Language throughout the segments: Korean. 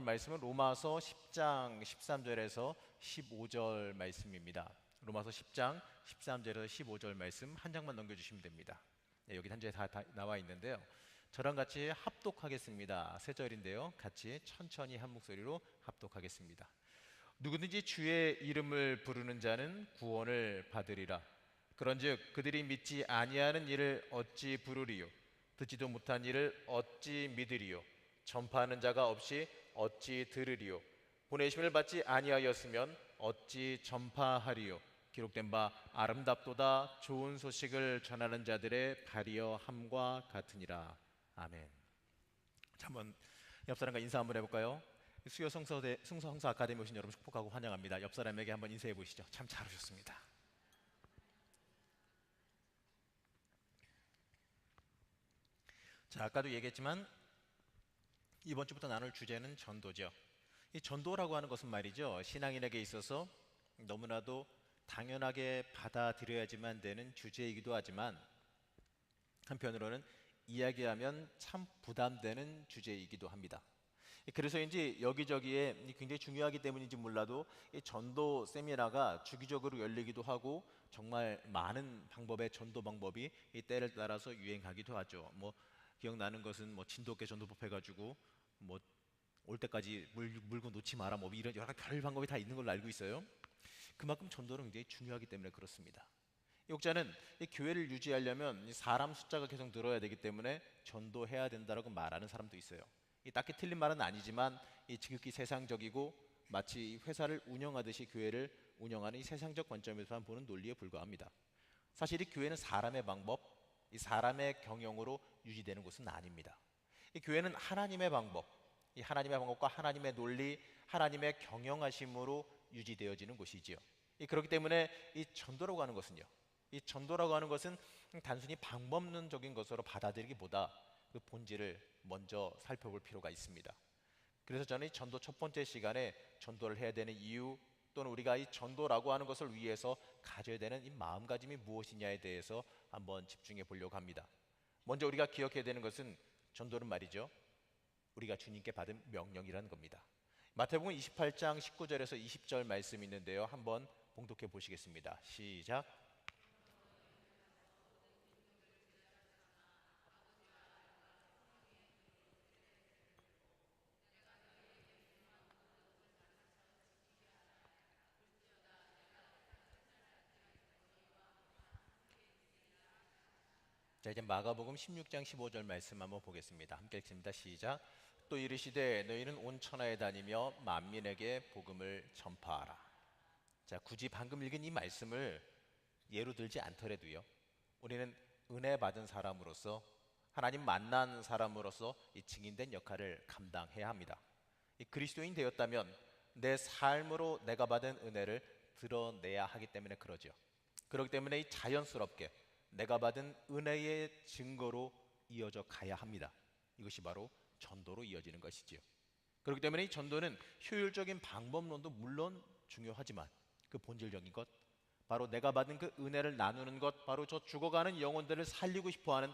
오늘 말씀은 로마서 10장 13절에서 15절 말씀입니다. 로마서 10장 13절에서 15절 말씀 한 장만 넘겨주시면 됩니다. 네, 여기 한 절에 다 나와 있는데요. 저랑 같이 합독하겠습니다. 세 절인데요. 같이 천천히 한 목소리로 합독하겠습니다. 누구든지 주의 이름을 부르는 자는 구원을 받으리라. 그런즉 그들이 믿지 아니하는 일을 어찌 부르리요? 듣지도 못한 일을 어찌 믿으리요? 전파하는 자가 없이 어찌 들으리요? 보내심을 받지 아니하였으면 어찌 전파하리요? 기록된 바 아름답도다 좋은 소식을 전하는 자들의 발이여함과 같으니라. 아멘. 자, 한번 옆 사람과 인사 한번 해볼까요? 수요 성서 아카데미 오신 여러분 축복하고 환영합니다. 옆 사람에게 한번 인사해 보시죠. 참 잘 오셨습니다. 자, 아까도 얘기했지만 이번 주부터 나눌 주제는 전도죠. 이 전도라고 하는 것은 말이죠, 신앙인에게 있어서 너무나도 당연하게 받아들여야지만 되는 주제이기도 하지만 한편으로는 이야기하면 참 부담되는 주제이기도 합니다. 그래서인지 여기저기에 굉장히 중요하기 때문인지 몰라도 이 전도 세미나가 주기적으로 열리기도 하고 정말 많은 방법의 전도 방법이 이 때를 따라서 유행하기도 하죠. 뭐 기억나는 것은 뭐 진돗개 전도법 해가지고 뭐 올 때까지 물고 놓지 마라 뭐 이런 여러 별 방법이 다 있는 걸로 알고 있어요. 그만큼 전도는 굉장히 중요하기 때문에 그렇습니다. 혹자는 이 교회를 유지하려면 이 사람 숫자가 계속 늘어야 되기 때문에 전도해야 된다라고 말하는 사람도 있어요. 이 딱히 틀린 말은 아니지만 이 지극히 세상적이고 마치 회사를 운영하듯이 교회를 운영하는 이 세상적 관점에서만 보는 논리에 불과합니다. 사실 이 교회는 사람의 방법, 이 사람의 경영으로 유지되는 곳은 아닙니다. 이 교회는 하나님의 방법, 이 하나님의 방법과 하나님의 논리, 하나님의 경영하심으로 유지되어지는 곳이지요. 그렇기 때문에 이 전도라고 하는 것은요, 이 전도라고 하는 것은 단순히 방법론적인 것으로 받아들이기보다 그 본질을 먼저 살펴볼 필요가 있습니다. 그래서 저는 이 전도 첫 번째 시간에 전도를 해야 되는 이유, 또는 우리가 이 전도라고 하는 것을 위해서 가져야 되는 이 마음가짐이 무엇이냐에 대해서 한번 집중해 보려고 합니다. 먼저 우리가 기억해야 되는 것은 전도는 말이죠, 우리가 주님께 받은 명령이라는 겁니다. 마태복음 28장 19절에서 20절 말씀이 있는데요. 한번 봉독해 보시겠습니다. 시작. 자, 이제 마가복음 16장 15절 말씀 한번 보겠습니다. 함께 읽습니다. 시작. 또 이르시되 너희는 온 천하에 다니며 만민에게 복음을 전파하라. 자, 굳이 방금 읽은 이 말씀을 예로 들지 않더라도요, 우리는 은혜 받은 사람으로서, 하나님 만난 사람으로서 이 증인된 역할을 감당해야 합니다. 이 그리스도인 되었다면 내 삶으로 내가 받은 은혜를 드러내야 하기 때문에 그러죠. 그렇기 때문에 이 자연스럽게 내가 받은 은혜의 증거로 이어져 가야 합니다. 이것이 바로 전도로 이어지는 것이지요. 그렇기 때문에 이 전도는 효율적인 방법론도 물론 중요하지만 그 본질적인 것, 바로 내가 받은 그 은혜를 나누는 것, 바로 저 죽어가는 영혼들을 살리고 싶어하는,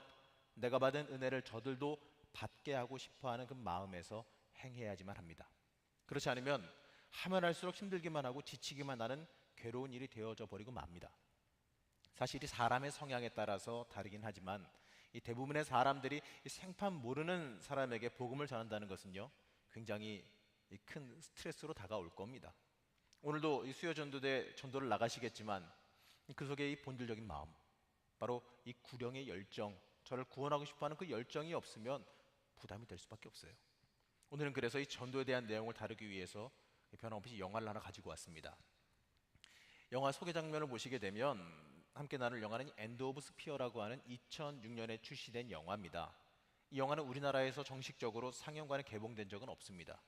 내가 받은 은혜를 저들도 받게 하고 싶어하는 그 마음에서 행해야지만 합니다. 그렇지 않으면 하면 할수록 힘들기만 하고 지치기만 하는 괴로운 일이 되어져 버리고 맙니다. 사실 이 사람의 성향에 따라서 다르긴 하지만 이 대부분의 사람들이 이 생판 모르는 사람에게 복음을 전한다는 것은요, 굉장히 큰 스트레스로 다가올 겁니다. 오늘도 이 수요 전도대 전도를 나가시겠지만 그 속에 이 본질적인 마음, 바로 이 구령의 열정, 저를 구원하고 싶어하는 그 열정이 없으면 부담이 될 수밖에 없어요. 오늘은 그래서 이 전도에 대한 내용을 다루기 위해서 변함없이 영화를 하나 가지고 왔습니다. 영화 소개 장면을 보시게 되면 함께 나눌 영화는 엔드 오브 스피어라고 하는 2006년에 출시된 영화입니다. 이 영화는 우리나라에서 정식적으로 상영관에 개봉된 적은 없습니다.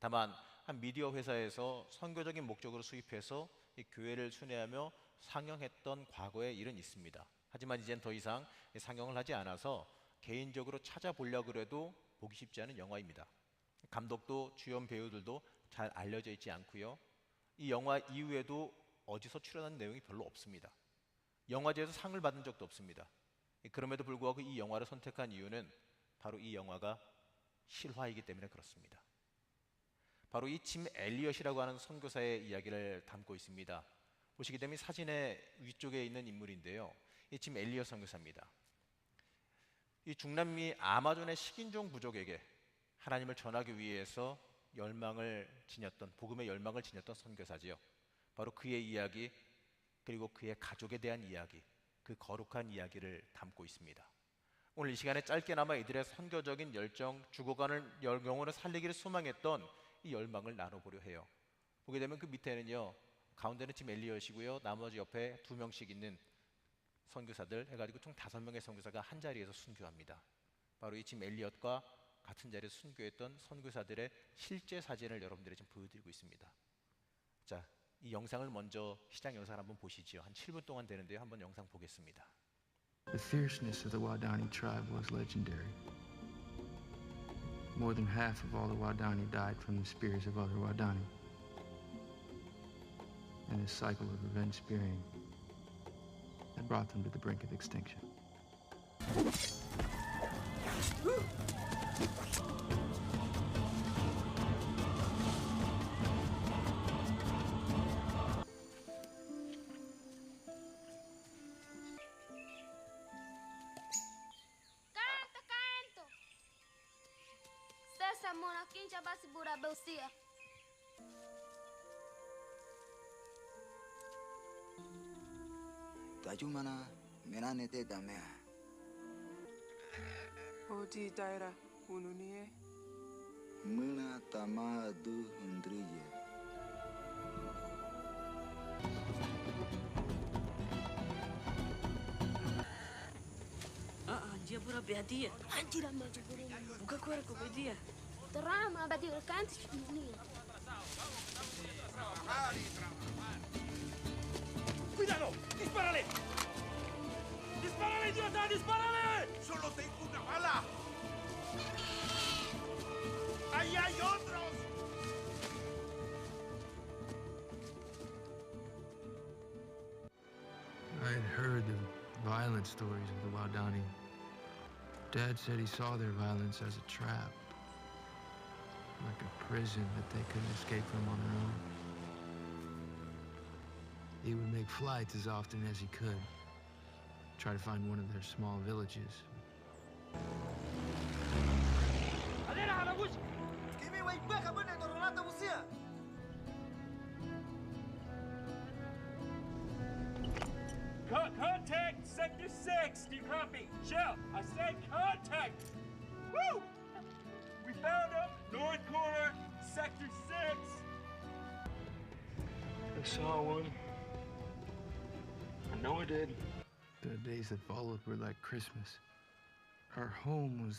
다만 한 미디어 회사에서 선교적인 목적으로 수입해서 이 교회를 순회하며 상영했던 과거의 일은 있습니다. 하지만 이젠 더 이상 상영을 하지 않아서 개인적으로 찾아보려고 해도 보기 쉽지 않은 영화입니다. 감독도 주연 배우들도 잘 알려져 있지 않고요, 이 영화 이후에도 어디서 출연한 내용이 별로 없습니다. 영화제에서 상을 받은 적도 없습니다. 그럼에도 불구하고 이 영화를 선택한 이유는 바로 이 영화가 실화이기 때문에 그렇습니다. 바로 이 짐 엘리엇이라고 하는 선교사의 이야기를 담고 있습니다. 보시게 되면 사진의 위쪽에 있는 인물인데요. 이 짐 엘리엇 선교사입니다. 이 중남미 아마존의 식인종 부족에게 하나님을 전하기 위해서 복음의 열망을 지녔던 선교사지요. 바로 그의 이야기, 그리고 그의 가족에 대한 이야기, 그 거룩한 이야기를 담고 있습니다. 오늘 이 시간에 짧게나마 이들의 선교적인 열정, 죽어가는 영혼을 살리기를 소망했던 이 열망을 나눠보려 해요. 보게 되면 그 밑에는요, 가운데는 지금 엘리엇이고요, 나머지 옆에 2명씩 있는 선교사들 해가지고 총 5명의 선교사가 한 자리에서 순교합니다. 바로 이 지금 엘리엇과 같은 자리에서 순교했던 선교사들의 실제 사진을 여러분들이 지금 보여드리고 있습니다. 자, 이 영상을 먼저 시작 영상을 한번 보시죠. 한 7분 동안 되는데요. 한번 영상 보겠습니다. The fierceness of the Waodani tribe was legendary. More than half of all the Waodani died from the spears of other Waodani. And this cycle of revenge spearing had brought them to the brink of extinction. Sasa mwana kincha basi bura belsia. Tajumana menanete damea. Odi daira ununie. Muna tama du hundriye. Dia pura beadia. Antira maju buru. Buka kuara ko bedia. Terama badi canto chiquinho. ¡Cuidado! ¡Dispárale! ¡Dispárale, idiota! ¡Dispárale! ¡Solo tengo una bala! ¡Ahí hay otros! I had heard the violent stories of the Waodani. Dad said he saw their violence as a trap, like a prison that they couldn't escape from on their own. He would make flights as often as he could, try to find one of their small villages. Contact! Sector 6! Do you copy? Shell, I said contact! Woo! We found him! North corner, Sector 6! I saw one. I know I did. The days that followed were like Christmas. Our home was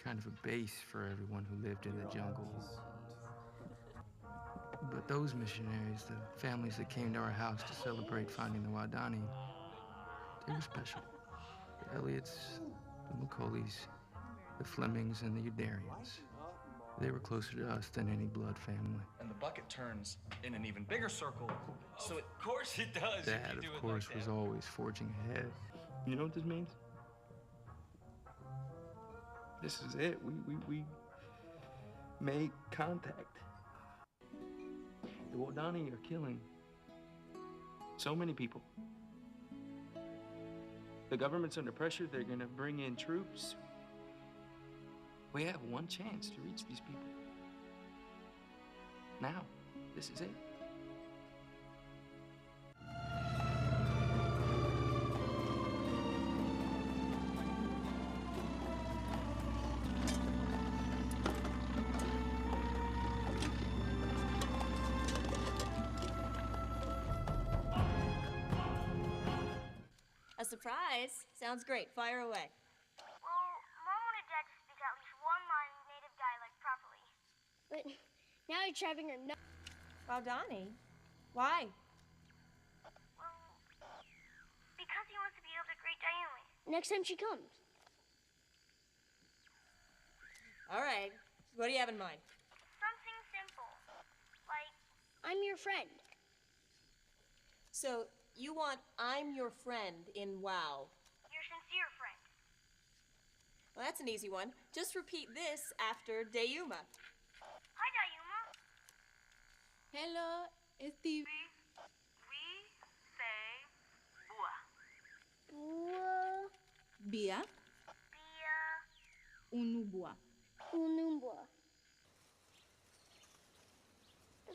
kind of a base for everyone who lived in the jungle. But those missionaries, the families that came to our house to celebrate finding the Waodani, they were special. The Elliots, the McCaulleys, the Flemings, and the Udarians. They were closer to us than any blood family. And the bucket turns in an even bigger circle. So of course it does. Dad, of course, was always forging ahead. You know what this means? This is it. We made contact. The Waodani are killing so many people. The government's under pressure. They're gonna bring in troops. We have one chance to reach these people. Now, this is it. A surprise. Sounds great. Fire away. Well, Mom wanted Dad to speak at least one line in native dialect properly. But now you're driving her nuts. Waodani? Why? Well, because he wants to be able to greet Diane next time she comes. All right. What do you have in mind? Something simple. Like, I'm your friend. So, you want I'm your friend in WoW. Your sincere friend. Well, that's an easy one. Just repeat this after Deuma. Hi, Diuma.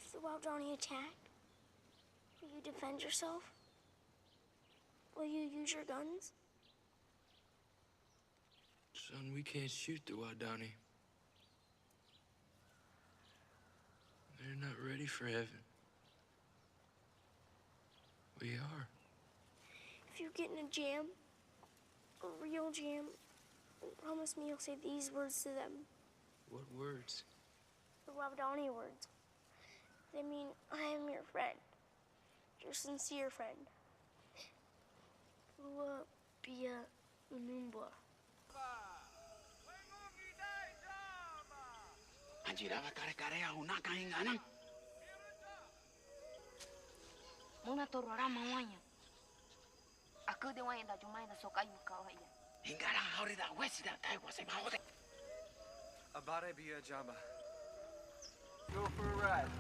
If the Waodani attack, will you defend yourself? Will you use your guns? Son, we can't shoot the Wadani. They're not ready for heaven. We are. If you get in a jam, a real jam, promise me you'll say these words to them. What words? The Waodani words. They mean, I am your friend. Your sincere friend. Ua Pia Unumba. Anjiraba kare-karea hunaka hinganang. Muna torora mamanya. Aku de wayanda jumaina sokai mukawaya. Hingara haurida wesida tai wase mahode. Abare bia jama. Go for a ride.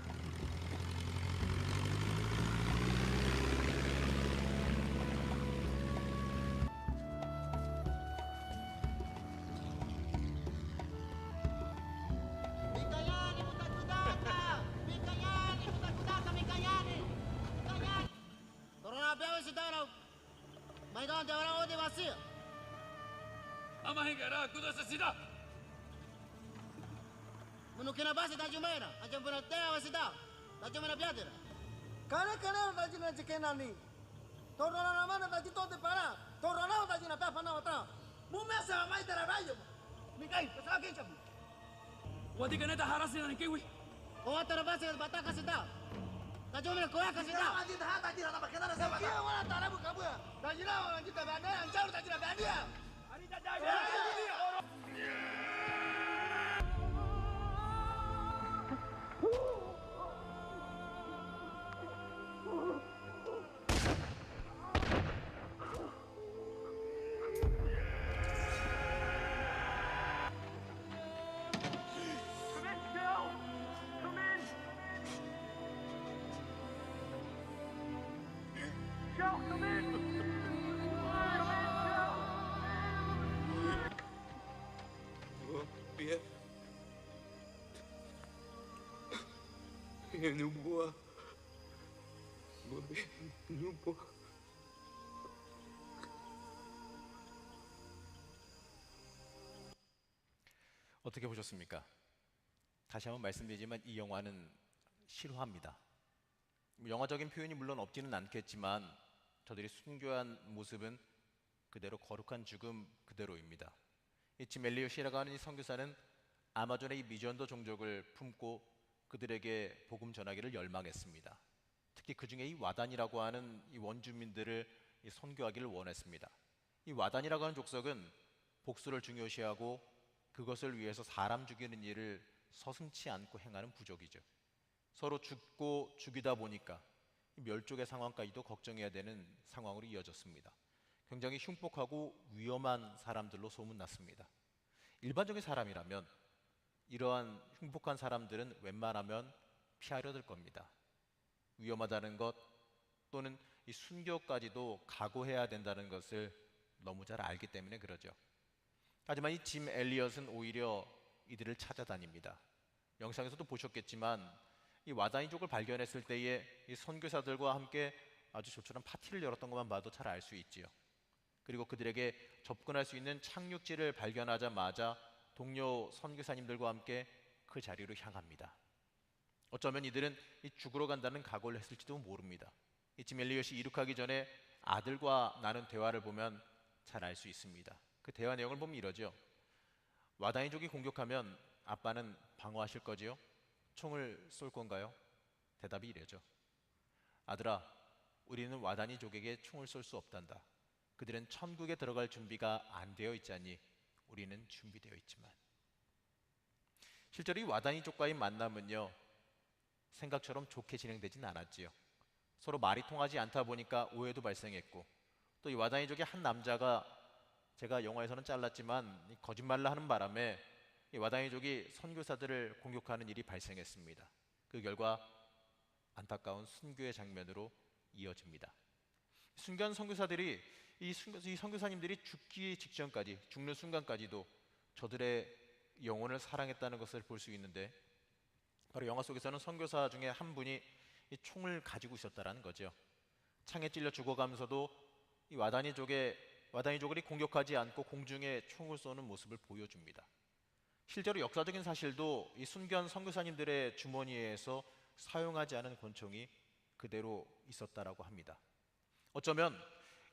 Ama hingara kuda sasida. Menukina base da jumaina, ajam puna tea wasida. Da jumaina biadera. Kane da jina jikenani. Torona na mana da jito te para. Torona da jina pa pana wata. Mumesa mai tera rayo. Mikai, kasa ke cham. Wadi kana da harasi na kiwi. Ko tera base bata kasida. Da jumaina koya kasida. Da jina da jina na bakena na sa. Kia wala tara bu kabu. Da jina wala jita bana anjau da jina bania. Ari da da. 어떻게 보셨습니까? 다시 한번 말씀드리지만 이 영화는 실화입니다. 영화적인 표현이 물론 없지는 않겠지만 저들이 순교한 모습은 그대로 거룩한 죽음 그대로입니다. 이 짐 엘리엇이라고 하는 이 선교사는 아마존의 이 미전도 종족을 품고 그들에게 복음 전하기를 열망했습니다. 특히 그 중에 이 와단이라고 하는 이 원주민들을 이 선교하기를 원했습니다. 이 와단이라고 하는 족속은 복수를 중요시하고 그것을 위해서 사람 죽이는 일을 서슴지 않고 행하는 부족이죠. 서로 죽고 죽이다 보니까 멸족의 상황까지도 걱정해야 되는 상황으로 이어졌습니다. 굉장히 흉폭하고 위험한 사람들로 소문났습니다. 일반적인 사람이라면 이러한 흉폭한 사람들은 웬만하면 피하려 들 겁니다. 위험하다는 것 또는 이 순교까지도 각오해야 된다는 것을 너무 잘 알기 때문에 그러죠. 하지만 이 짐 엘리엇은 오히려 이들을 찾아다닙니다. 영상에서도 보셨겠지만 이 와다니족을 발견했을 때에 이 선교사들과 함께 아주 조촐한 파티를 열었던 것만 봐도 잘 알 수 있지요. 그리고 그들에게 접근할 수 있는 착륙지를 발견하자마자 동료 선교사님들과 함께 그 자리로 향합니다. 어쩌면 이들은 이 죽으러 간다는 각오를 했을지도 모릅니다. 이 짐 엘리엇이 이륙하기 전에 아들과 나눈 대화를 보면 잘 알 수 있습니다. 그 대화 내용을 보면 이러죠. 와다니족이 공격하면 아빠는 방어하실 거지요? 총을 쏠 건가요? 대답이 이래죠. 아들아, 우리는 와다니족에게 총을 쏠 수 없단다. 그들은 천국에 들어갈 준비가 안 되어 있자니 우리는 준비되어 있지만. 실제로 이 와다니족과의 만남은요, 생각처럼 좋게 진행되진 않았지요. 서로 말이 통하지 않다 보니까 오해도 발생했고, 또 이 와다니족의 한 남자가, 제가 영화에서는 잘랐지만 거짓말을 하는 바람에 이 와다니족이 선교사들을 공격하는 일이 발생했습니다. 그 결과 안타까운 순교의 장면으로 이어집니다. 순교한 선교사들이 이 선교사님들이 죽기 직전까지, 죽는 순간까지도 저들의 영혼을 사랑했다는 것을 볼 수 있는데, 바로 영화 속에서는 선교사 중에 한 분이 이 총을 가지고 있었다라는 거죠. 창에 찔려 죽어가면서도 이 와다니족을 공격하지 않고 공중에 총을 쏘는 모습을 보여줍니다. 실제로 역사적인 사실도 이 순교한 선교사님들의 주머니에서 사용하지 않은 권총이 그대로 있었다라고 합니다. 어쩌면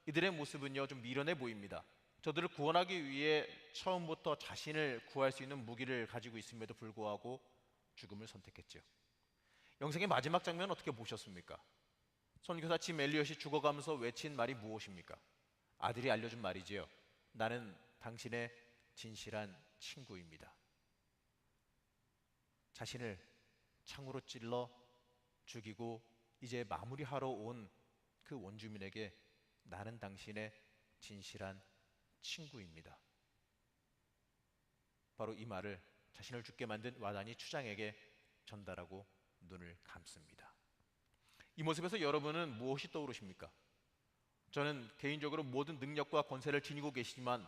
이들의 모습은요 좀 미련해 보입니다. 저들을 구원하기 위해 처음부터 자신을 구할 수 있는 무기를 가지고 있음에도 불구하고 죽음을 선택했죠. 영생의 마지막 장면 어떻게 보셨습니까? 선교사 짐 엘리엇이 죽어가면서 외친 말이 무엇입니까? 아들이 알려준 말이지요. 나는 당신의 진실한 친구입니다. 자신을 창으로 찔러 죽이고 이제 마무리하러 온 그 원주민에게 나는 당신의 진실한 친구입니다. 바로 이 말을 자신을 죽게 만든 와다니 추장에게 전달하고 눈을 감습니다. 이 모습에서 여러분은 무엇이 떠오르십니까? 저는 개인적으로 모든 능력과 권세를 지니고 계시지만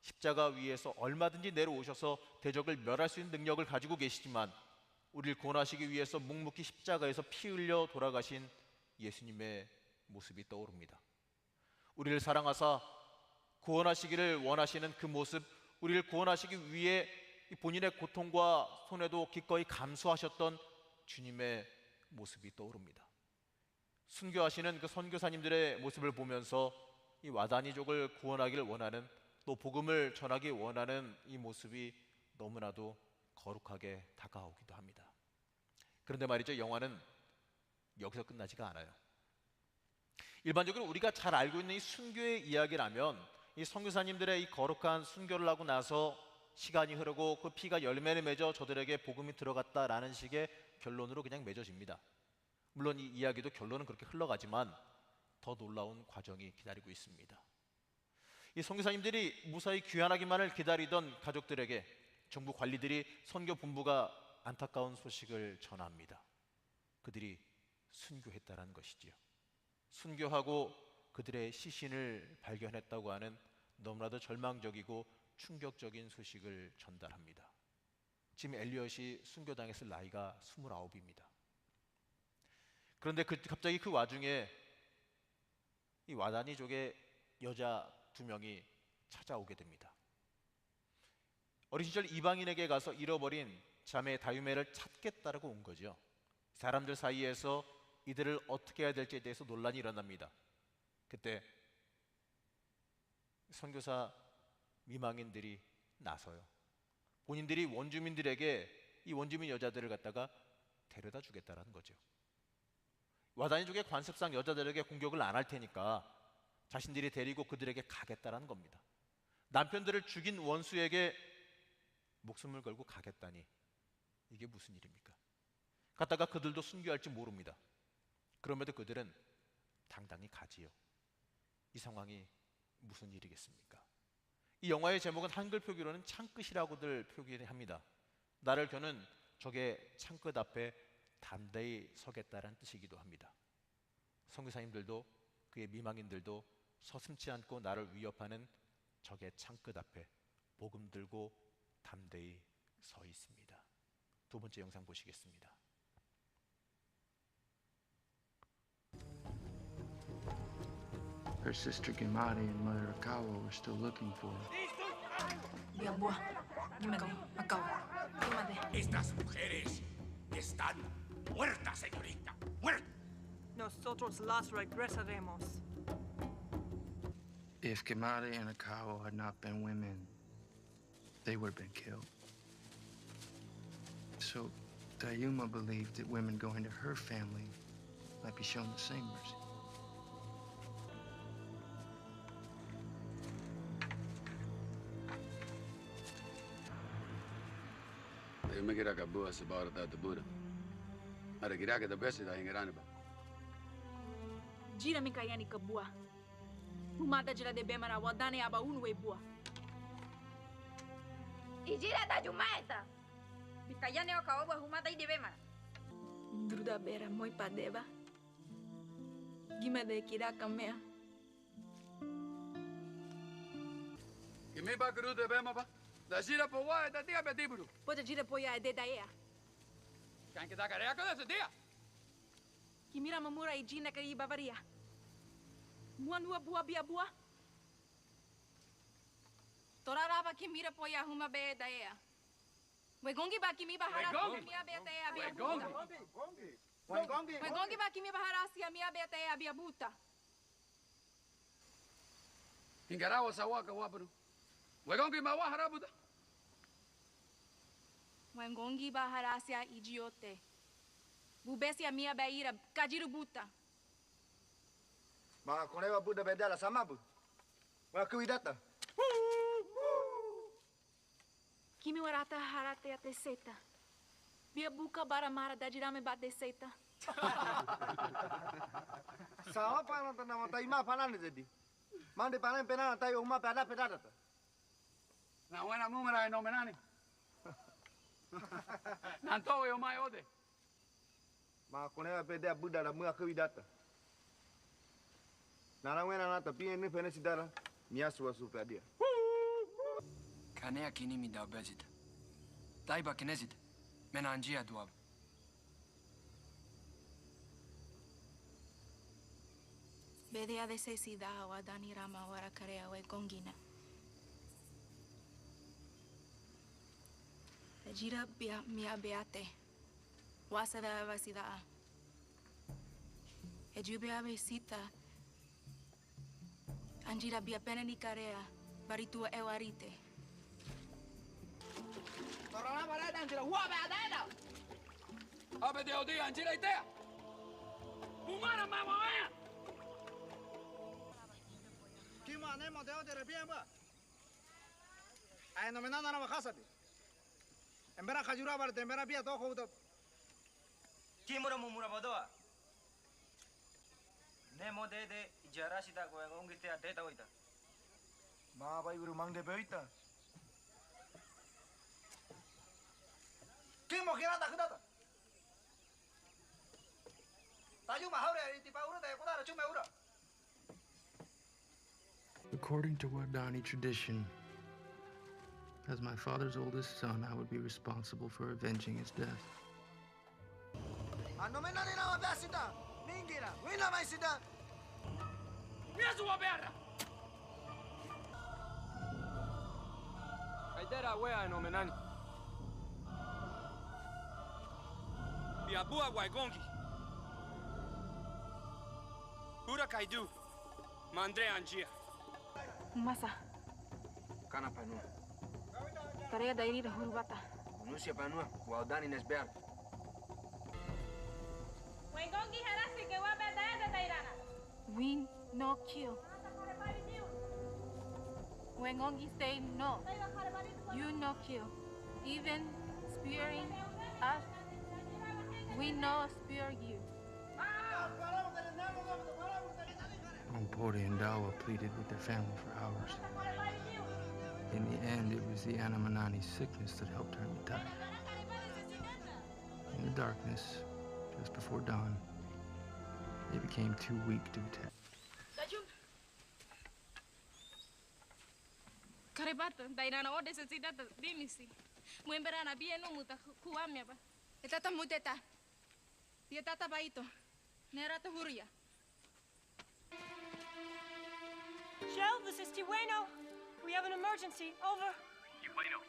십자가 위에서 얼마든지 내려오셔서 대적을 멸할 수 있는 능력을 가지고 계시지만 우리를 구원하시기 위해서 묵묵히 십자가에서 피 흘려 돌아가신 예수님의 모습이 떠오릅니다. 우리를 사랑하사 구원하시기를 원하시는 그 모습, 우리를 구원하시기 위해 본인의 고통과 손해도 기꺼이 감수하셨던 주님의 모습이 떠오릅니다. 순교하시는 그 선교사님들의 모습을 보면서 이 와다니족을 구원하기를 원하는, 또 복음을 전하기 원하는 이 모습이 너무나도 거룩하게 다가오기도 합니다. 그런데 말이죠, 영화는 여기서 끝나지가 않아요. 일반적으로 우리가 잘 알고 있는 이 순교의 이야기라면 이 선교사님들의 이 거룩한 순교를 하고 나서 시간이 흐르고 그 피가 열매를 맺어 저들에게 복음이 들어갔다라는 식의 결론으로 그냥 맺어집니다. 물론 이 이야기도 결론은 그렇게 흘러가지만 더 놀라운 과정이 기다리고 있습니다. 이 선교사님들이 무사히 귀환하기만을 기다리던 가족들에게 정부 관리들이 선교 본부가 안타까운 소식을 전합니다. 그들이 순교했다는 것이지요. 순교하고 그들의 시신을 발견했다고 하는 너무나도 절망적이고 충격적인 소식을 전달합니다. 짐 엘리엇이 순교당했을 나이가 29입니다. 그런데 갑자기 그 와중에 이 와다니족의 여자 2명이 찾아오게 됩니다. 어린 시절 이방인에게 가서 잃어버린 자매 다유메를 찾겠다라고 온 거죠. 사람들 사이에서 이들을 어떻게 해야 될지에 대해서 논란이 일어납니다. 그때 선교사 미망인들이 나서요. 본인들이 원주민들에게 이 원주민 여자들을 갖다가 데려다 주겠다라는 거죠. 와다니족의 관습상 여자들에게 공격을 안 할 테니까 자신들이 데리고 그들에게 가겠다라는 겁니다. 남편들을 죽인 원수에게 목숨을 걸고 가겠다니 이게 무슨 일입니까? 갔다가 그들도 순교할지 모릅니다. 그럼에도 그들은 당당히 가지요. 이 상황이 무슨 일이겠습니까? 이 영화의 제목은 한글 표기로는 창끝이라고들 표기합니다. 나를 겨눈 적의 창끝 앞에 담대히 서겠다라는 뜻이기도 합니다. 선교사님들도 그의 미망인들도 서슴지 않고 나를 위협하는 적의 창끝 앞에 복음 들고 담대히 서 있습니다. 두 번째 영상 보시겠습니다. Her sister Gimari and mother Akawa were still looking for her. Via buah. Gimana? Akawa. Gimana? Estas mujeres están muertas, señorita. Muertas. Nosotros las regresaremos. If Gimari and Akawa had not been women, they would have been killed. So Dayuma believed that women going to her family might be shown the same mercy. Eu me queria acabar essa barra da tabura. Ada queria que da besta da ingrana ba. Gira mi kayani ka buah. Humada jira de bemara wadane aba unwe buah. Ijira da jumaeta. Mi kayani okawa humada i de bemara. Druda bera moi padeba. Gima de kira kamea. Que me ba cru de bema ba. Da gira po wa da tia betiburu. Pode gira poia de daea. Ka Kan kita kaya ko sa dia. Kimira mamura ijina kay Bavaria. Muanua bua bia bua. Toraraba kimira poya huma be daea. Wegongi ba kimi bahara mia be daea bia buta. Wegongi ba kimi bahara sia mia be daea bia buta. Hingarawa sa waka wapano. Wegongi mawa harabuda. Wegongi bahara sia idiote. Bubesia mia beira kajiru buta. Ma konewa buda bedala sama bu. Wa kuidata. Kimi warata harate ate seta. Bia buka bara mara da jirame bate seta. Sawa pana ta nama tai ma pana ne jadi. Mande pana pena tai uma peda peda ta. Na buena número no menani. Nanto yo mai ode. Ma konewa peda buda da mua kuidata. Nara wena na tapi ini pene sidara. Mia suwa super dia. Kanea kini mi da bezit. Taiba kinezit. Mena anjia duab. Bedea de sesida wa dani rama wara karea we gongina. Jira bia mia beate. Wasa da vasida. Ejubia besita. Anjira bia pena ni karea. Baritua ewarite. Torana parada anjira huabe adena. Abe de odi anjira itea. Humana mama ya. Kima ne mo deo de repien ba. Ay no menana na khasati. Embera khajura bar embera bia to khoudo. Kimura mumura bodoa. Ne mo de jara sida ko ngongi te deta hoita. Ma bai guru mang de beita. Kimo kira ta kudata. Tayu ma haure ti pa ura de kudara chume ura. According to Wadani tradition, as my father's oldest son, I would be responsible for avenging his death. Ano menani na mabasita. Ningira, wina mai sida. Yesu waberra. Aidera wea no menani. Biabua waigongi. Hura kaidu. Mandre anjia. Masa. Kana panua. Tarea da irira hurubata. Nusia panua. Wadani nesber. Wengongi harasi ke wa bedaya da dairana. We no kill. Wengongi say no. You no kill. Even spearing us, we no spear you. Ompori and Dawa pleaded with their family for hours. In the end, it was the Anamanani sickness that helped her to die. In the darkness, just before dawn, they became too weak to attack. Karebata, dairana ode se sidata dimisi. Muemberana bien no muta kuamia ba. Etata muteta. Dietata baito. Nerata huria. Shell, this is Tijueno. We have an emergency. Over. Tijueno,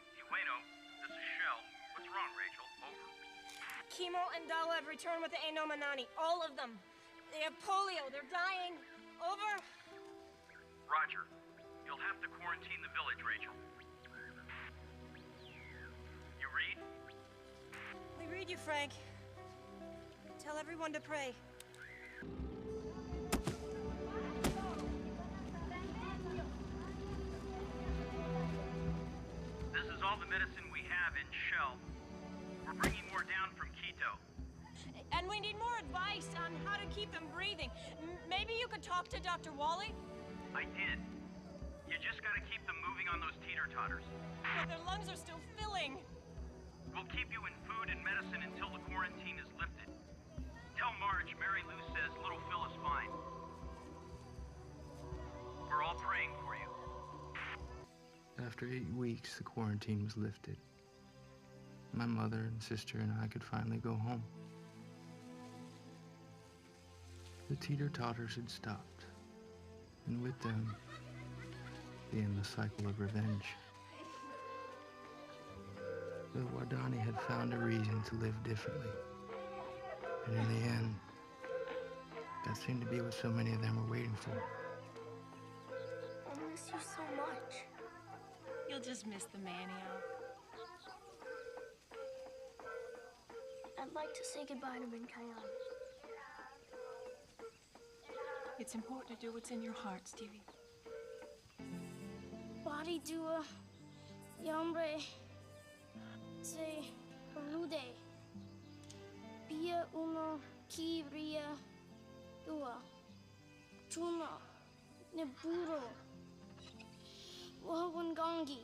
this is Shell. What's wrong, Rachel? Over. Kimo and Dawa have returned with the Anomanani. All of them. They have polio. They're dying. Over. Roger. You'll have to quarantine the village, Rachel. You read? We read you, Frank. Tell everyone to pray. This is all the medicine we have in Shell. We're bringing more down from Quito. And we need more advice on how to keep them breathing. Maybe you could talk to Dr. Wally? I did. You just gotta keep them moving on those teeter-totters. But their lungs are still filling. We'll keep you in food and medicine until the quarantine is lifted. Tell Marge Mary Lou says little Phil is fine. We're all praying for you. After 8 weeks, the quarantine was lifted. my mother and sister and I could finally go home. The teeter-totters had stopped, and with them, the endless cycle of revenge. The Wadani had found a reason to live differently. And in the end, that seemed to be what so many of them were waiting for. I miss you so much. You'll just miss the Manio. I'd like to say goodbye to Minkayan. It's important to do what's in your heart, Stevie. Body dua, yambre, se rude. Pia uno kibria dua. Tuna, neburo. Wawangangi.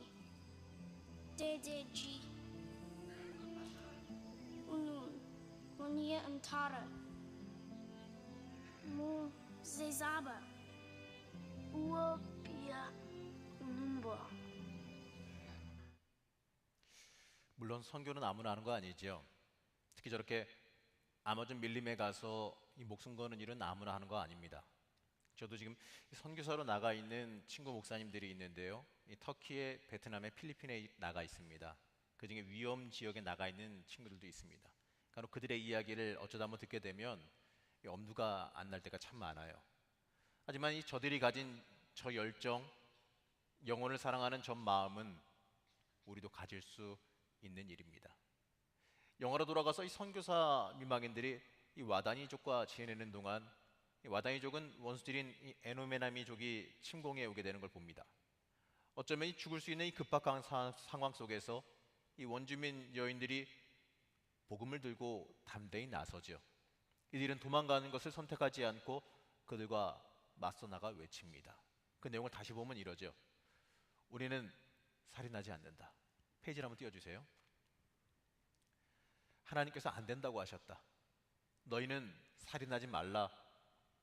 Dedeji. Unun, Monia Antara. Mu Zezaba. Ua Pia Numba. 물론 선교는 아무나 하는 거 아니죠. 특히 저렇게 아마존 밀림에 가서 이 목숨 거는 일은 아무나 하는 거 아닙니다. 저도 지금 선교사로 나가 있는 친구 목사님들이 있는데요. 이 터키에, 베트남에, 필리핀에 나가 있습니다. 그중에 위험 지역에 나가 있는 친구들도 있습니다. 그러니까 그들의 이야기를 어쩌다 한번 듣게 되면 엄두가 안 날 때가 참 많아요. 하지만 이 저들이 가진 저 열정, 영혼을 사랑하는 저 마음은 우리도 가질 수 있는 일입니다. 영화로 돌아가서 이 선교사 미망인들이 이 와다니족과 지내는 동안 이 와다니족은 원수들인 이 에노메나미족이 침공해 오게 되는 걸 봅니다. 어쩌면 이 죽을 수 있는 이 급박한 상황 속에서 이 원주민 여인들이 복음을 들고 담대히 나서죠. 이들은 도망가는 것을 선택하지 않고 그들과 맞서 나가 외칩니다. 그 내용을 다시 보면 이러죠. 우리는 살인하지 않는다. 페이지를 한번 띄워주세요. 하나님께서 안 된다고 하셨다. 너희는 살인하지 말라.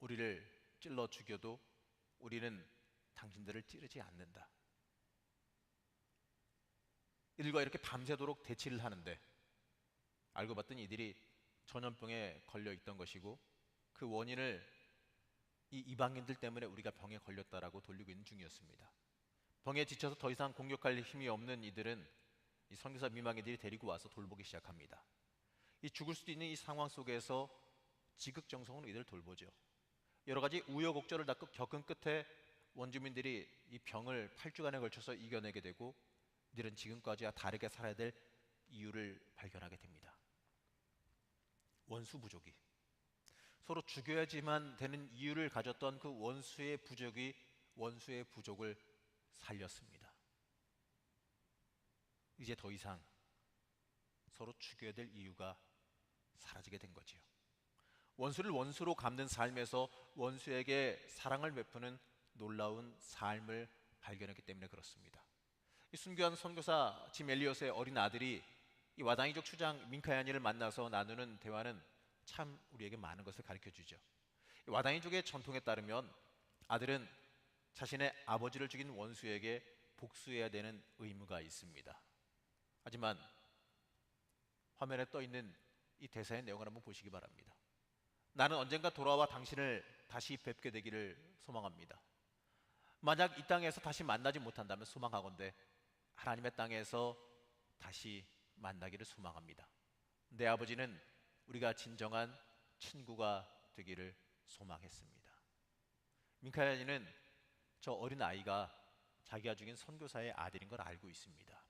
우리를 찔러 죽여도 우리는 당신들을 찌르지 않는다. 이들과 이렇게 밤새도록 대치를 하는데 알고 봤더니 이들이 전염병에 걸려 있던 것이고 그 원인을 이 이방인들 때문에 우리가 병에 걸렸다라고 돌리고 있는 중이었습니다. 병에 지쳐서 더 이상 공격할 힘이 없는 이들은 이 선교사 미망인들이 데리고 와서 돌보기 시작합니다. 이 죽을 수도 있는 이 상황 속에서 지극정성으로 이들을 돌보죠. 여러 가지 우여곡절을 다 겪은 끝에 원주민들이 이 병을 8주간에 걸쳐서 이겨내게 되고 이들은 지금까지와 다르게 살아야 될 이유를 발견하게 됩니다. 원수 부족이 서로 죽여야지만 되는 이유를 가졌던 그 원수의 부족이 원수의 부족을 살렸습니다. 이제 더 이상 서로 죽여야 될 이유가 사라지게 된 거지요. 원수를 원수로 갚는 삶에서 원수에게 사랑을 베푸는 놀라운 삶을 발견했기 때문에 그렇습니다. 이 순교한 선교사 짐 엘리엇의 어린 아들이 이 와다니족 추장 민카야니를 만나서 나누는 대화는 참 우리에게 많은 것을 가르쳐 주죠. 와다니족의 전통에 따르면 아들은 자신의 아버지를 죽인 원수에게 복수해야 되는 의무가 있습니다. 하지만 화면에 떠 있는 이 대사의 내용을 한번 보시기 바랍니다. 나는 언젠가 돌아와 당신을 다시 뵙게 되기를 소망합니다. 만약 이 땅에서 다시 만나지 못한다면 소망하건대 하나님의 땅에서 다시 만나기를 소망합니다. 내 아버지는 우리가 진정한 친구가 되기를 소망했습니다. 민카야니는 저 어린 아이가 자기가 죽인 선교사의 아들인 걸 알고 있습니다.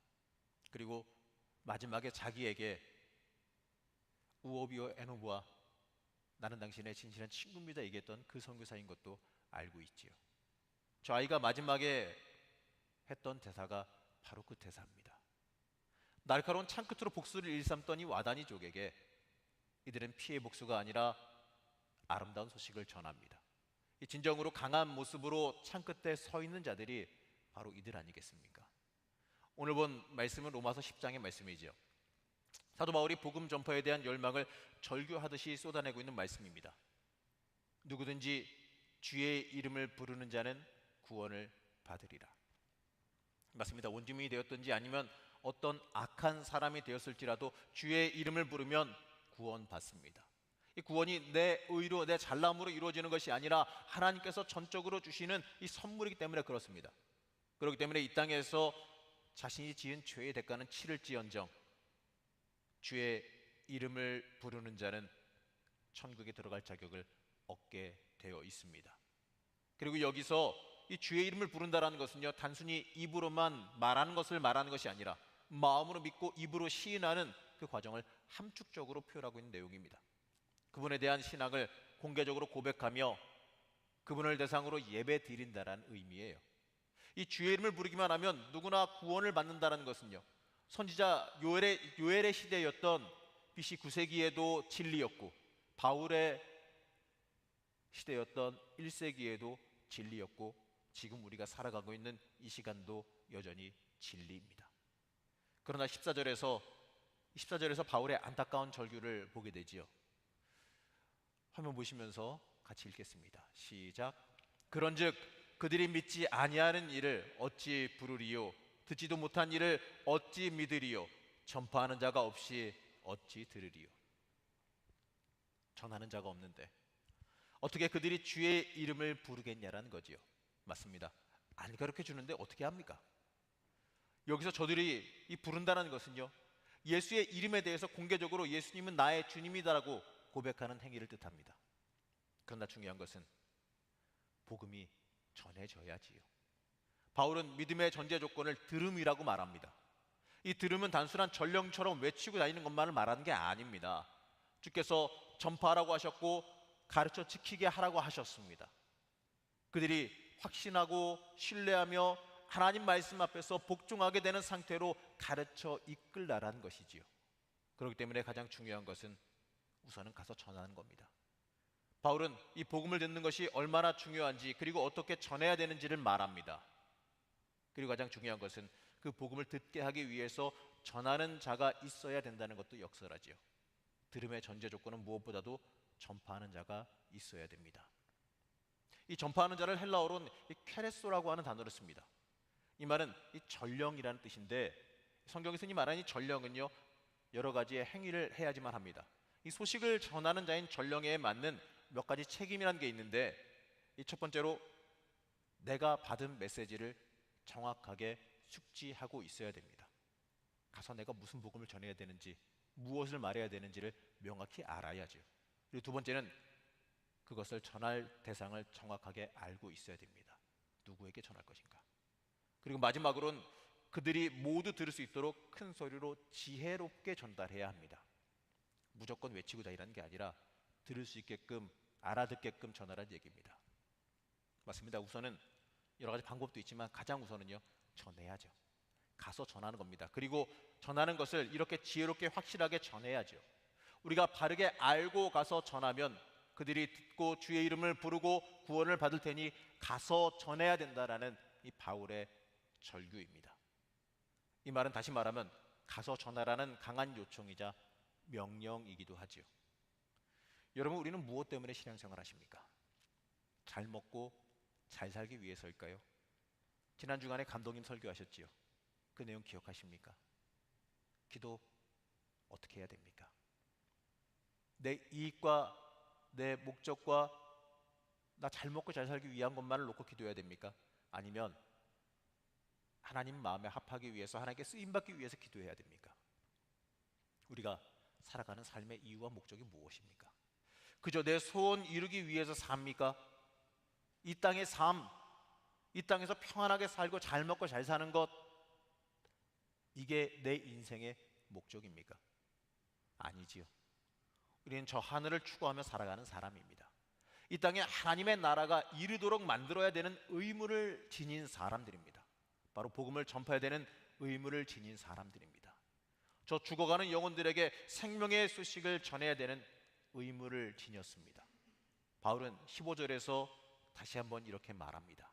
그리고 마지막에 자기에게 우오비오 에노부와 나는 당신의 진실한 친구입니다 얘기했던 그 선교사인 것도 알고 있지요. 저 아이가 마지막에 했던 대사가 바로 그 대사입니다. 날카로운 창끝으로 복수를 일삼던 이 와다니족에게 이들은 피해 복수가 아니라 아름다운 소식을 전합니다. 이 진정으로 강한 모습으로 창끝에 서 있는 자들이 바로 이들 아니겠습니까? 오늘 본 말씀은 로마서 10장의 말씀이죠. 사도 바울이 복음 전파에 대한 열망을 절규하듯이 쏟아내고 있는 말씀입니다. 누구든지 주의 이름을 부르는 자는 구원을 받으리라. 맞습니다. 원주민이 되었든지 아니면 어떤 악한 사람이 되었을지라도 주의 이름을 부르면 구원받습니다. 이 구원이 내 의로, 내 잘남으로 이루어지는 것이 아니라 하나님께서 전적으로 주시는 이 선물이기 때문에 그렇습니다. 그렇기 때문에 이 땅에서 자신이 지은 죄의 대가는 치를지언정 주의 이름을 부르는 자는 천국에 들어갈 자격을 얻게 되어 있습니다. 그리고 여기서 이 주의 이름을 부른다라는 것은요, 단순히 입으로만 말하는 것을 말하는 것이 아니라 마음으로 믿고 입으로 시인하는 그 과정을 함축적으로 표현하고 있는 내용입니다. 그분에 대한 신앙을 공개적으로 고백하며 그분을 대상으로 예배 드린다라는 의미예요. 이 주의 이름을 부르기만 하면 누구나 구원을 받는다는 것은요, 선지자 요엘의 시대였던 BC 9세기에도 진리였고 바울의 시대였던 1세기에도 진리였고 지금 우리가 살아가고 있는 이 시간도 여전히 진리입니다. 그러나 14절에서 바울의 안타까운 절규를 보게 되지요. 화면 보시면서 같이 읽겠습니다. 시작. 그런즉 그들이 믿지 아니하는 일을 어찌 부르리요? 듣지도 못한 일을 어찌 믿으리요? 전파하는 자가 없이 어찌 들으리요? 전하는 자가 없는데 어떻게 그들이 주의 이름을 부르겠냐라는 거지요. 맞습니다. 안 가르쳐 주는데 어떻게 합니까? 여기서 저들이 이 부른다는 것은요, 예수의 이름에 대해서 공개적으로 예수님은 나의 주님이다라고 고백하는 행위를 뜻합니다. 그러나 중요한 것은 복음이 전해져야지요. 바울은 믿음의 전제 조건을 들음이라고 말합니다. 이 들음은 단순한 전령처럼 외치고 다니는 것만을 말하는 게 아닙니다. 주께서 전파하라고 하셨고 가르쳐 지키게 하라고 하셨습니다. 그들이 확신하고 신뢰하며 하나님 말씀 앞에서 복종하게 되는 상태로 가르쳐 이끌라라는 것이지요. 그렇기 때문에 가장 중요한 것은 우선은 가서 전하는 겁니다. 바울은 이 복음을 듣는 것이 얼마나 중요한지 그리고 어떻게 전해야 되는지를 말합니다. 그리고 가장 중요한 것은 그 복음을 듣게 하기 위해서 전하는 자가 있어야 된다는 것도 역설하지요. 들음의 전제 조건은 무엇보다도 전파하는 자가 있어야 됩니다. 이 전파하는 자를 헬라어로는 이 케레소라고 하는 단어를 씁니다. 이 말은 이 전령이라는 뜻인데 성경에서 이 말하는 이 전령은요, 여러 가지의 행위를 해야지만 합니다. 이 소식을 전하는 자인 전령에 맞는 몇 가지 책임이라는 게 있는데, 이 첫 번째로 내가 받은 메시지를 정확하게 숙지하고 있어야 됩니다. 가서 내가 무슨 복음을 전해야 되는지, 무엇을 말해야 되는지를 명확히 알아야죠. 그리고 두 번째는 그것을 전할 대상을 정확하게 알고 있어야 됩니다. 누구에게 전할 것인가. 그리고 마지막으로는 그들이 모두 들을 수 있도록 큰 소리로 지혜롭게 전달해야 합니다. 무조건 외치고 다니라는 게 아니라 들을 수 있게끔, 알아듣게끔 전하라는 얘기입니다. 맞습니다. 우선은 여러 가지 방법도 있지만 가장 우선은요, 전해야죠. 가서 전하는 겁니다. 그리고 전하는 것을 이렇게 지혜롭게 확실하게 전해야죠. 우리가 바르게 알고 가서 전하면 그들이 듣고 주의 이름을 부르고 구원을 받을 테니 가서 전해야 된다라는 이 바울의 절규입니다. 이 말은 다시 말하면 가서 전하라는 강한 요청이자 명령이기도 하지요. 여러분, 우리는 무엇 때문에 신앙생활 하십니까? 잘 먹고 잘 살기 위해서일까요? 지난 주간에 감독님 설교하셨지요. 그 내용 기억하십니까? 기도 어떻게 해야 됩니까? 내 이익과 내 목적과 나 잘 먹고 잘 살기 위한 것만을 놓고 기도해야 됩니까? 아니면 하나님 마음에 합하기 위해서, 하나님께 쓰임받기 위해서 기도해야 됩니까? 우리가 살아가는 삶의 이유와 목적이 무엇입니까? 그저 내 소원 이루기 위해서 삽니까? 이 땅의 삶, 이 땅에서 평안하게 살고 잘 먹고 잘 사는 것, 이게 내 인생의 목적입니까? 아니지요. 우리는 저 하늘을 추구하며 살아가는 사람입니다. 이 땅에 하나님의 나라가 이르도록 만들어야 되는 의무를 지닌 사람들입니다. 바로 복음을 전파해야 되는 의무를 지닌 사람들입니다. 저 죽어가는 영혼들에게 생명의 소식을 전해야 되는 의무를 지녔습니다. 바울은 15절에서 다시 한번 이렇게 말합니다.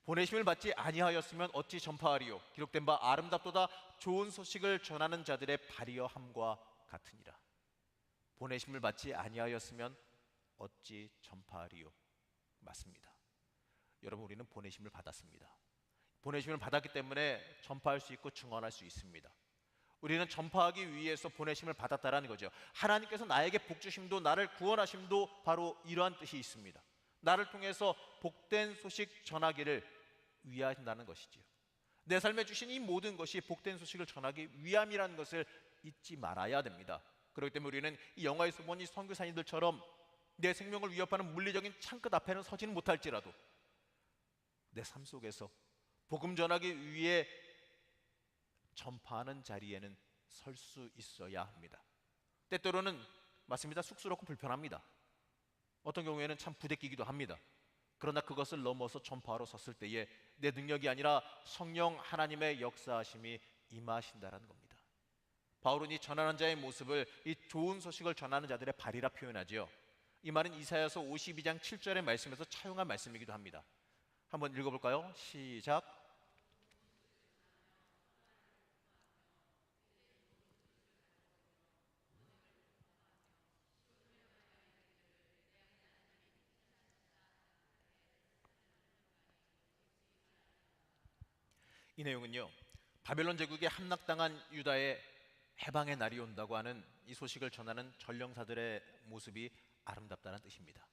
보내심을 받지 아니하였으면 어찌 전파하리요? 기록된 바 아름답도다 좋은 소식을 전하는 자들의 발이여 함과 같으니라. 보내심을 받지 아니하였으면 어찌 전파하리요? 맞습니다. 여러분, 우리는 보내심을 받았습니다. 보내심을 받았기 때문에 전파할 수 있고 증언할 수 있습니다. 우리는 전파하기 위해서 보내심을 받았다라는 거죠. 하나님께서 나에게 복 주심도 나를 구원하심도 바로 이러한 뜻이 있습니다. 나를 통해서 복된 소식 전하기를 위하신다는 것이지요. 내 삶에 주신 이 모든 것이 복된 소식을 전하기 위함이라는 것을 잊지 말아야 됩니다. 그렇기 때문에 우리는 이 영화에서 본 이 선교사님들처럼 내 생명을 위협하는 물리적인 창끝 앞에는 서지는 못할지라도 내 삶 속에서 복음 전하기 위해 전파하는 자리에는 설 수 있어야 합니다. 때때로는 맞습니다. 쑥스럽고 불편합니다. 어떤 경우에는 참 부대끼기도 합니다. 그러나 그것을 넘어서 전파하러 섰을 때에 내 능력이 아니라 성령 하나님의 역사하심이 임하신다라는 겁니다. 바울은 이 전하는 자의 모습을 이 좋은 소식을 전하는 자들의 발이라 표현하지요. 이 말은 이사야서 52장 7절의 말씀에서 차용한 말씀이기도 합니다. 한번 읽어볼까요? 시작. 이 내용은요, 바벨론 제국에 함락당한 유다의 해방의 날이 온다고 하는 이 소식을 전하는 전령사들의 모습이 아름답다는 뜻입니다.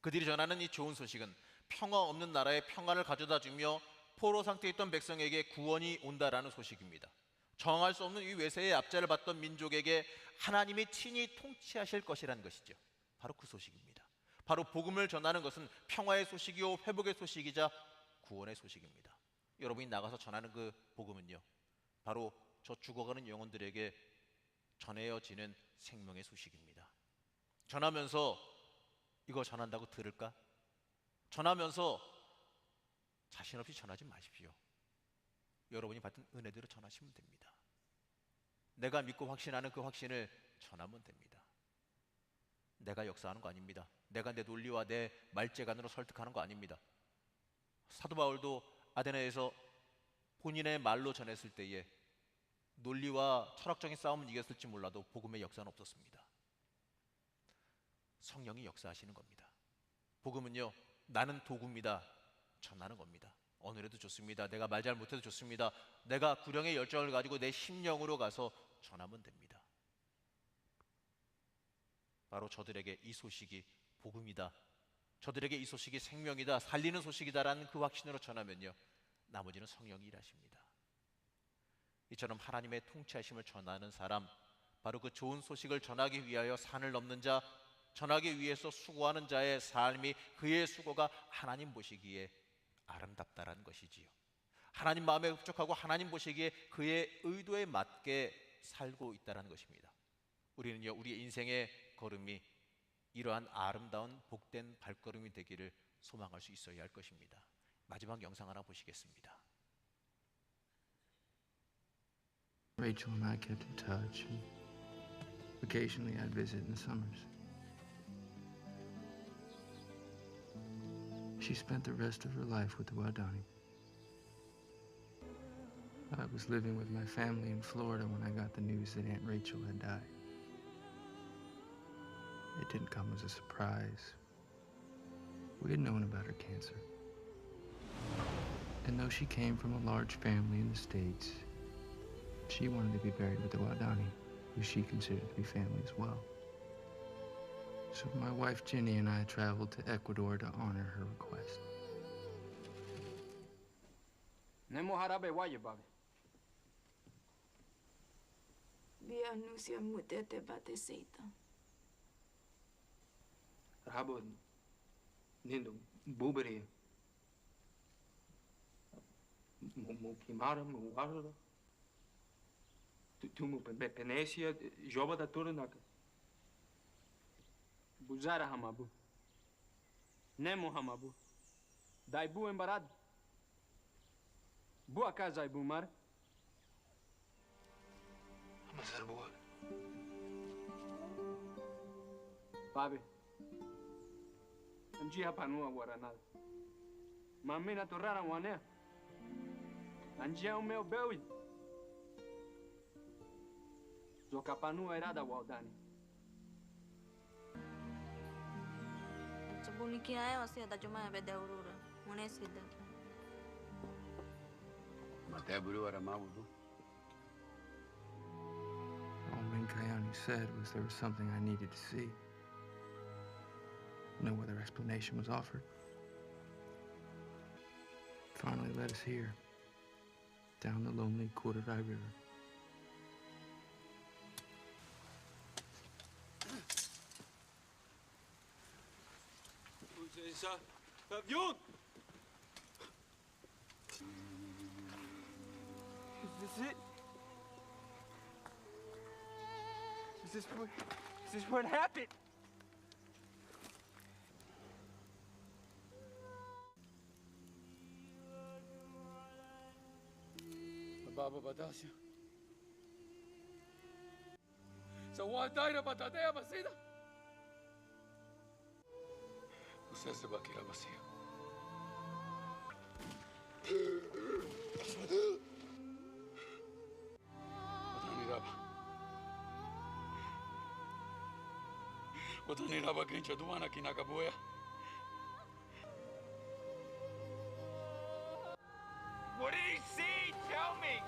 그들이 전하는 이 좋은 소식은 평화 없는 나라에 평화를 가져다 주며 포로 상태에 있던 백성에게 구원이 온다라는 소식입니다. 정할 수 없는 이 외세의 압제를 받던 민족에게 하나님이 친히 통치하실 것이라는 것이죠. 바로 그 소식입니다. 바로 복음을 전하는 것은 평화의 소식이요 회복의 소식이자 구원의 소식입니다. 여러분이 나가서 전하는 그 복음은요, 바로 저 죽어가는 영혼들에게 전해지는 생명의 소식입니다. 전하면서 이거 전한다고 들을까? 전하면서 자신 없이 전하지 마십시오. 여러분이 받은 은혜대로 전하시면 됩니다. 내가 믿고 확신하는 그 확신을 전하면 됩니다. 내가 역사하는 거 아닙니다. 내가 내 논리와 내 말재간으로 설득하는 거 아닙니다. 사도 바울도 아데나에서 본인의 말로 전했을 때에 논리와 철학적인 싸움은 이겼을지 몰라도 복음의 역사는 없었습니다. 성령이 역사하시는 겁니다. 복음은요, 나는 도구입니다. 전하는 겁니다. 오늘에도 좋습니다. 내가 말 잘 못해도 좋습니다. 내가 구령의 열정을 가지고 내 심령으로 가서 전하면 됩니다. 바로 저들에게 이 소식이 복음이다, 저들에게 이 소식이 생명이다, 살리는 소식이다라는 그 확신으로 전하면요, 나머지는 성령이 일하십니다. 이처럼 하나님의 통치하심을 전하는 사람, 바로 그 좋은 소식을 전하기 위하여 산을 넘는 자, 전하기 위해서 수고하는 자의 삶이 그의 수고가 하나님 보시기에 아름답다라는 것이지요. 하나님 마음에 흡족하고 하나님 보시기에 그의 의도에 맞게 살고 있다는 것입니다. 우리는요, 우리의 인생의 걸음이 이러한 아름다운 복된 발걸음이 되기를 소망할 수 있어야 할 것입니다. 마지막 영상 하나 보시겠습니다. Rachel and I kept in touch, and occasionally I'd visit in the summers. She spent the rest of her life with the Wadani. I was living with my family in Florida when I got the news that Aunt Rachel had died. It didn't come as a surprise. We had known about her cancer. And though she came from a large family in the States, she wanted to be buried with the Wadani, who she considered to be family as well. So my wife Ginny and I traveled to Ecuador to honor her request. Nemo harabe waye babe. Via nusia mutete bate seita. Rabo nindo bubere. Mo kimara mo waro. Tu mo penesia joba da tornaka. Buzara hamabu. Nemo hamabu. Daibu embarado. Boa casa Ibu mar. Mas boa. Babe. Anjia panua guaranada. Mamina torrara guanea. Anjia o meu beui. Zokapanua irada Waldani. Sebunikia ay wasi ada cuma beda urura. Monesida. Mateburu Aramabudu. All Minkayani said was there was something I needed to see. No other explanation was offered. Finally led us here, down the lonely Kurerai River. Avion! Is this it? Is this what happened? Baba Badasio. Sa wadaira batadea basida. Você se bakira basia. Wataniraba kencha duana kinakaboya. What did he see? Tell me!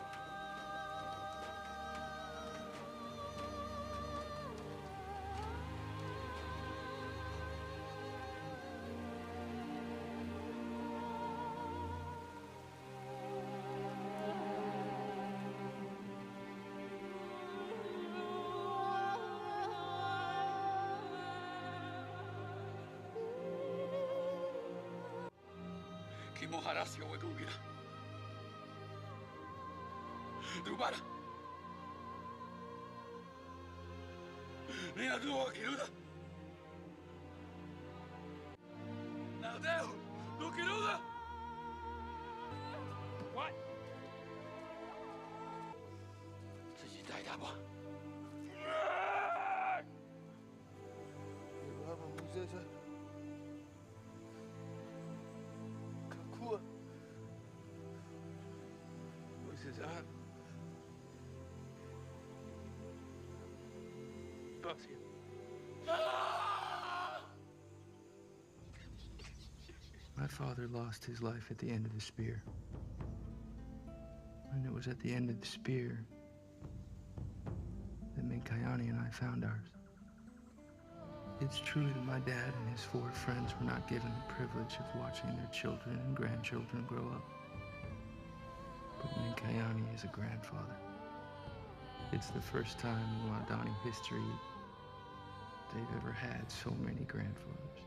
Kimoharasio wegungira. Dubara. Nina duo kiruda. Naldeo, do kiruda. What? Sujitai daba. Kakua. Was his aunt? Basia. My father lost his life at the end of the spear. And it was at the end of the spear that Minkayani and I found ours. It's true that my dad and his 4 friends were not given the privilege of watching their children and grandchildren grow up. But Minkayani is a grandfather. It's the first time in Wadani history they've ever had so many grandfathers.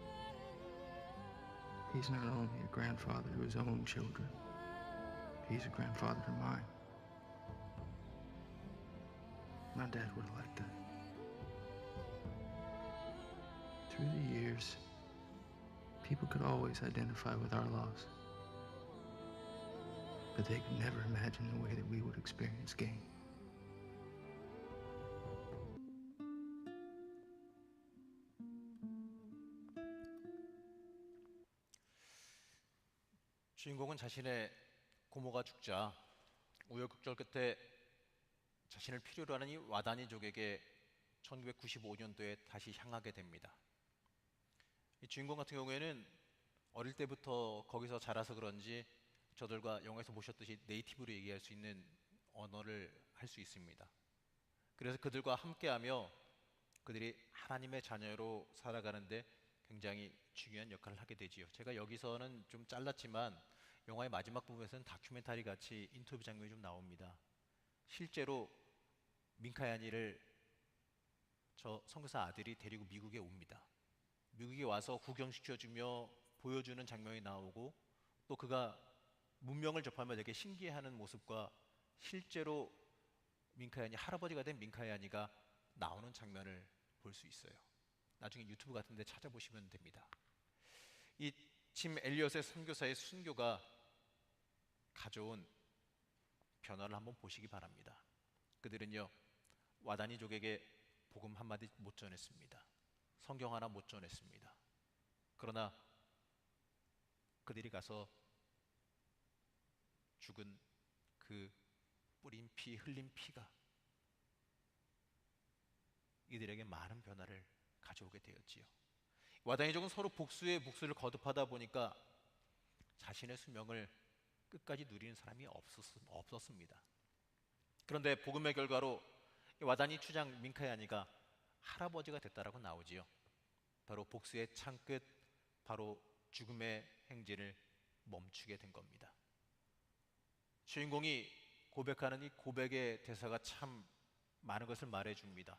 He's not only a grandfather to his own children, he's a grandfather to mine. My dad would have liked that. Through the years, people could always identify with our loss. But they could never imagine the way that we would experience gain. 주인공은 자신의 고모가 죽자 우여곡절 끝에 자신을 필요로 하는 이 와다니족에게 1995년도에 다시 향하게 됩니다. 이 주인공 같은 경우에는 어릴 때부터 거기서 자라서 그런지 저들과 영화에서 보셨듯이 네이티브로 얘기할 수 있는 언어를 할 수 있습니다. 그래서 그들과 함께하며 그들이 하나님의 자녀로 살아가는데 굉장히 중요한 역할을 하게 되지요. 제가 여기서는 좀 잘랐지만 영화의 마지막 부분에서는 다큐멘터리 같이 인터뷰 장면이 좀 나옵니다. 실제로 민카야니를 저 선교사 아들이 데리고 미국에 옵니다. 미국에 와서 구경시켜주며 보여주는 장면이 나오고 또 그가 문명을 접하며 되게 신기해하는 모습과 실제로 민카야니 할아버지가 된 민카야니가 나오는 장면을 볼 수 있어요. 나중에 유튜브 같은 데 찾아보시면 됩니다. 이 짐 엘리엇의 선교사의 순교가 가져온 변화를 한번 보시기 바랍니다. 그들은요 와다니족에게 복음 한마디 못 전했습니다. 성경 하나 못 전했습니다. 그러나 그들이 가서 죽은 그 뿌린 피, 흘린 피가 이들에게 많은 변화를 가져오게 되었지요. 와다니족은 서로 복수의 복수를 거듭하다 보니까 자신의 수명을 끝까지 누리는 사람이 없었습니다. 그런데 복음의 결과로 와다니 추장 민카야니가 할아버지가 됐다라고 나오지요. 바로 복수의 창끝, 바로 죽음의 행진을 멈추게 된 겁니다. 주인공이 고백하는 이 고백의 대사가 참 많은 것을 말해줍니다.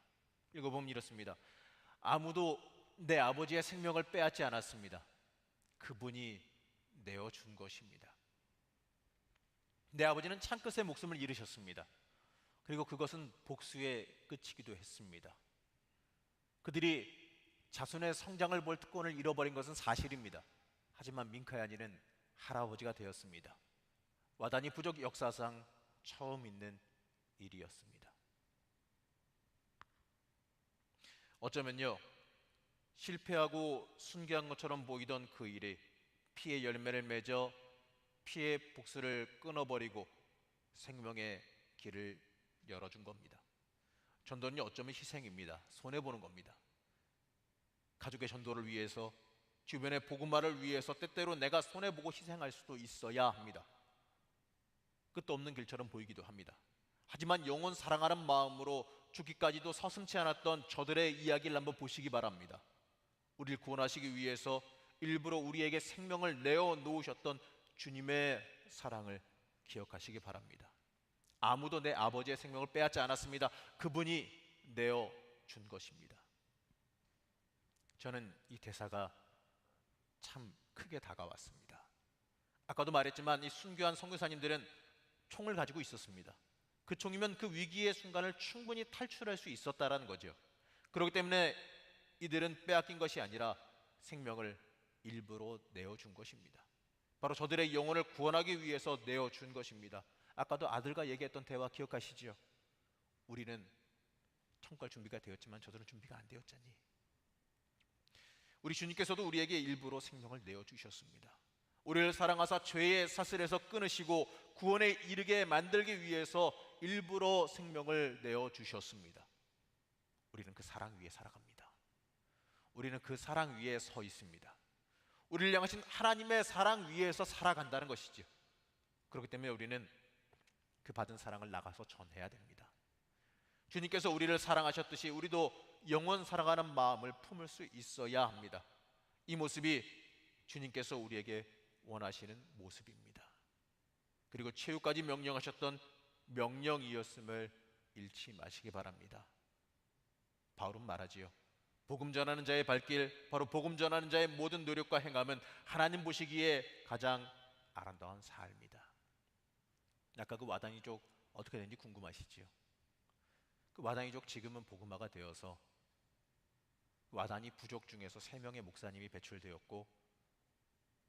읽어보면 이렇습니다. 아무도 내 아버지의 생명을 빼앗지 않았습니다. 그분이 내어준 것입니다. 내 아버지는 창끝에 목숨을 잃으셨습니다. 그리고 그것은 복수의 끝이기도 했습니다. 그들이 자손의 성장을 볼 특권을 잃어버린 것은 사실입니다. 하지만 민카야니는 할아버지가 되었습니다. 와다니 부족 역사상 처음 있는 일이었습니다. 어쩌면요, 실패하고 순교한 것처럼 보이던 그 일이 피의 열매를 맺어 피의 복수를 끊어버리고 생명의 길을 열어준 겁니다. 전도는요, 어쩌면 희생입니다. 손해보는 겁니다. 가족의 전도를 위해서, 주변의 복음화를 위해서 때때로 내가 손해보고 희생할 수도 있어야 합니다. 끝도 없는 길처럼 보이기도 합니다. 하지만 영원 사랑하는 마음으로 죽기까지도 서슴지 않았던 저들의 이야기를 한번 보시기 바랍니다. 우리를 구원하시기 위해서 일부러 우리에게 생명을 내어놓으셨던 주님의 사랑을 기억하시기 바랍니다. 아무도 내 아버지의 생명을 빼앗지 않았습니다. 그분이 내어준 것입니다. 저는 이 대사가 참 크게 다가왔습니다. 아까도 말했지만 이 순교한 선교사님들은 총을 가지고 있었습니다. 그 총이면 그 위기의 순간을 충분히 탈출할 수 있었다라는 거죠. 그렇기 때문에 이들은 빼앗긴 것이 아니라 생명을 일부러 내어준 것입니다. 바로 저들의 영혼을 구원하기 위해서 내어준 것입니다. 아까도 아들과 얘기했던 대화 기억하시죠? 우리는 청구할 준비가 되었지만 저들은 준비가 안 되었잖니. 우리 주님께서도 우리에게 일부러 생명을 내어주셨습니다. 우리를 사랑하사 죄의 사슬에서 끊으시고 구원에 이르게 만들기 위해서 일부러 생명을 내어주셨습니다. 우리는 그 사랑 위에 살아갑니다. 우리는 그 사랑 위에 서 있습니다. 우리를 향하신 하나님의 사랑 위에서 살아간다는 것이죠. 그렇기 때문에 우리는 그 받은 사랑을 나가서 전해야 됩니다. 주님께서 우리를 사랑하셨듯이 우리도 영원 사랑하는 마음을 품을 수 있어야 합니다. 이 모습이 주님께서 우리에게 원하시는 모습입니다. 그리고 최후까지 명령하셨던 명령이었음을 잃지 마시기 바랍니다. 바울은 말하지요. 복음 전하는 자의 발길, 바로 복음 전하는 자의 모든 노력과 행함은 하나님 보시기에 가장 아름다운 삶이다. 아까 그 와다니족 어떻게 되는지 궁금하시지요? 그 와다니족 지금은 복음화가 되어서 와다니 부족 중에서 3명의 목사님이 배출되었고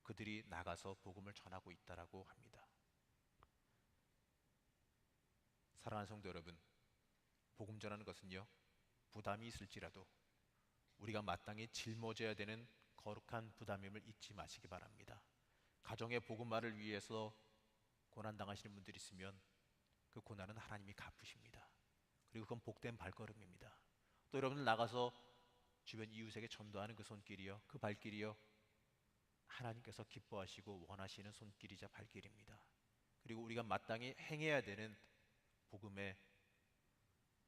그들이 나가서 복음을 전하고 있다라고 합니다. 사랑하는 성도 여러분, 복음 전하는 것은요, 부담이 있을지라도 우리가 마땅히 짊어져야 되는 거룩한 부담임을 잊지 마시기 바랍니다. 가정의 복음화를 위해서 고난당하시는 분들이 있으면 그 고난은 하나님이 갚으십니다. 그리고 그건 복된 발걸음입니다. 또 여러분들 나가서 주변 이웃에게 전도하는 그 손길이요, 그 발길이요, 하나님께서 기뻐하시고 원하시는 손길이자 발길입니다. 그리고 우리가 마땅히 행해야 되는 복음의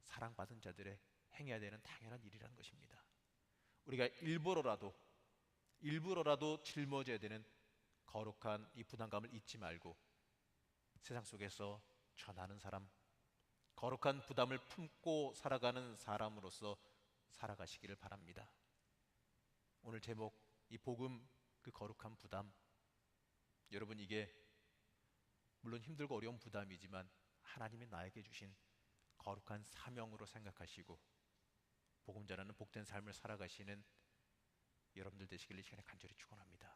사랑받은 자들의 행해야 되는 당연한 일이라는 것입니다. 우리가 일부러라도 짊어져야 되는 거룩한 이 부담감을 잊지 말고 세상 속에서 전하는 사람, 거룩한 부담을 품고 살아가는 사람으로서 살아가시기를 바랍니다. 오늘 제목, 이 복음, 그 거룩한 부담, 여러분 이게 물론 힘들고 어려운 부담이지만 하나님이 나에게 주신 거룩한 사명으로 생각하시고 복음 전하는 복된 삶을 살아가시는 여러분들 되시길 이 시간에 간절히 축원합니다.